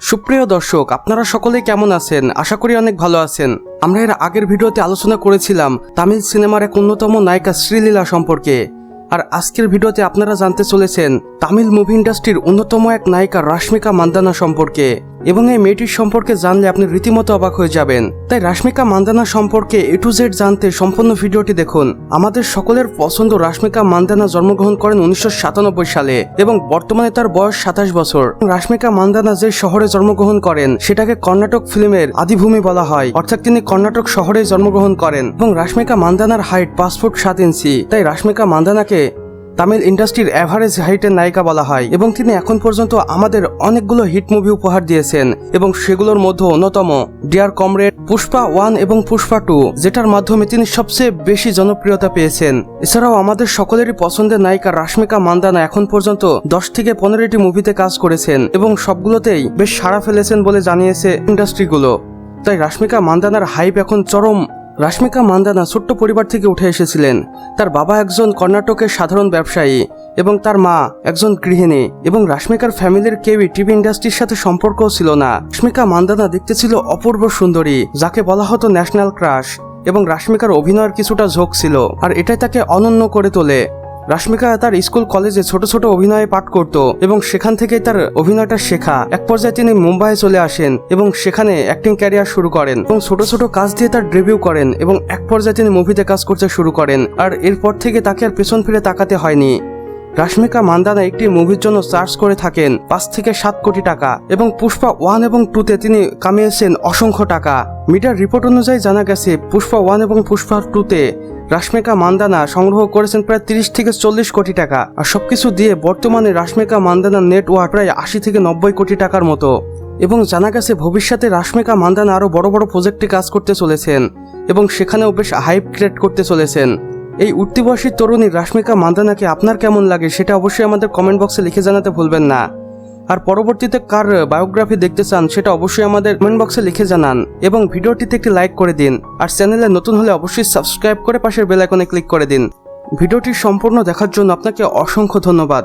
সুপ্রিয় দর্শক, আপনারা সকলেই কেমন আছেন? আশা করি অনেক ভালো আছেন। আমরা এর আগের ভিডিওতে আলোচনা করেছিলাম তামিল সিনেমার এক অন্যতম নায়িকা শ্রীলীলা সম্পর্কে। আর আজকের ভিডিওতে আপনারা জানতে চলেছেন তামিল মুভি ইন্ডাস্ট্রির অন্যতম এক নায়িকা রাশমিকা মান্দানা সম্পর্কে। এবং এই মেয়েটির সম্পর্কে জানলে আপনি রীতিমতো অবাক হয়ে যাবেন। তাই রাশমিকা মান্দানা সম্পর্কে A to Z জানতে সম্পূর্ণ ভিডিওটি দেখুন। আমাদের সকলের পছন্দ রাশমিকা মান্দানা জন্মগ্রহণ করেন 1997 সালে এবং বর্তমানে তার বয়স 27 বছর। রাশমিকা মান্দানা যে শহরে জন্মগ্রহণ করেন সেটাকে কর্ণাটক ফিল্মের আদিভূমি বলা হয়, অর্থাৎ তিনি কর্ণাটক শহরে জন্মগ্রহণ করেন। এবং রাশমিকা মান্দানার হাইট 5 ফুট 7 ইঞ্চি। তাই রাশমিকা মান্দানাকে তামিল ইন্ডাস্ট্রির এভারেজ হাইটের নায়িকা বলা হয়। এবং তিনি এখন পর্যন্ত আমাদের অনেকগুলো হিট মুভি উপহার দিয়েছেন এবং সেগুলোর মধ্যে অন্যতম ডিয়ার কমরেড, পুষ্পা 1 এবং পুষ্পা 2, যেটার মাধ্যমে তিনি সবচেয়ে বেশি জনপ্রিয়তা পেয়েছেন। এছাড়াও আমাদের সকলেরই পছন্দের নায়িকা রাশমিকা মান্দানা এখন পর্যন্ত 10 থেকে 15টি মুভিতে কাজ করেছেন এবং সবগুলোতেই বেশ সাড়া ফেলেছেন বলে জানিয়েছে ইন্ডাস্ট্রিগুলো। তাই রাশমিকা মান্দানার হাইপ এখন চরম। রাশমিকা মান্দানা ছোট্ট পরিবার থেকে উঠে এসেছিলেন। তার বাবা একজন কর্ণাটকের সাধারণ ব্যবসায়ী এবং তার মা একজন গৃহিণী। এবং রাশমিকার ফ্যামিলির কেউই টিভি ইন্ডাস্ট্রির সাথে সম্পর্কও ছিল না। রাশমিকা মান্দানা দেখতে ছিল অপূর্ব সুন্দরী, যাকে বলা হতো ন্যাশনাল ক্রাশ। এবং রাশমিকার অভিনয়ের কিছুটা ঝোঁক ছিল, আর এটাই তাকে অনন্য করে তোলে। রাশমিকা তার স্কুল কলেজে ছোট ছোট অভিনয়ে পাঠ করত এবং সেখান থেকেই তার অভিনয়টা শেখা। এক পর্যায়ে তিনি মুম্বাইয়ে চলে আসেন এবং সেখানে অ্যাক্টিং ক্যারিয়ার শুরু করেন এবং ছোট ছোট কাজ দিয়ে তার ডেবিউ করেন এবং এক পর্যায়ে তিনি মুভিতে কাজ করতে শুরু করেন। আর এরপর থেকে তাকে আর পেছন ফিরে তাকাতে হয়নি। রাশমিকা মান্দানা একটি মুভির জন্য চার্জ করে থাকেন 5 থেকে 7 কোটি টাকা এবং পুষ্পা 1 এবং 2তে তিনি কামিয়েছেন অসংখ্য টাকা। মিডিয়ার রিপোর্ট অনুযায়ী জানা গেছে পুষ্পা 1 এবং পুষ্পা 2তে রাশমিকা মান্দানা সংগ্রহ করেছেন প্রায় 30 থেকে 40 কোটি টাকা। আর সবকিছু দিয়ে বর্তমানে রাশমিকা মান্দানার নেটওয়ার্থ প্রায় 80 থেকে 90 কোটি টাকার মতো। এবং জানা গেছে ভবিষ্যতে রাশমিকা মান্দানা আরো বড় বড় প্রজেক্টে কাজ করতে চলেছেন এবং সেখানেও বেশ হাইপ ক্রিয়েট করতে চলেছেন। এই উঠতি বয়সী তরুণী রাশমিকা মান্দানাকে আপনার কেমন লাগে সেটা অবশ্যই আমাদের কমেন্ট বক্সে লিখে জানাতে ভুলবেন না। আর পরবর্তীতে কার বায়োগ্রাফি দেখতে চান সেটা অবশ্যই আমাদের কমেন্ট বক্সে লিখে জানান এবং ভিডিওটিতে একটি লাইক করে দিন। আর চ্যানেলে নতুন হলে অবশ্যই সাবস্ক্রাইব করে পাশের বেল আইকনে ক্লিক করে দিন। ভিডিওটি সম্পূর্ণ দেখার জন্য আপনাকে অসংখ্য ধন্যবাদ।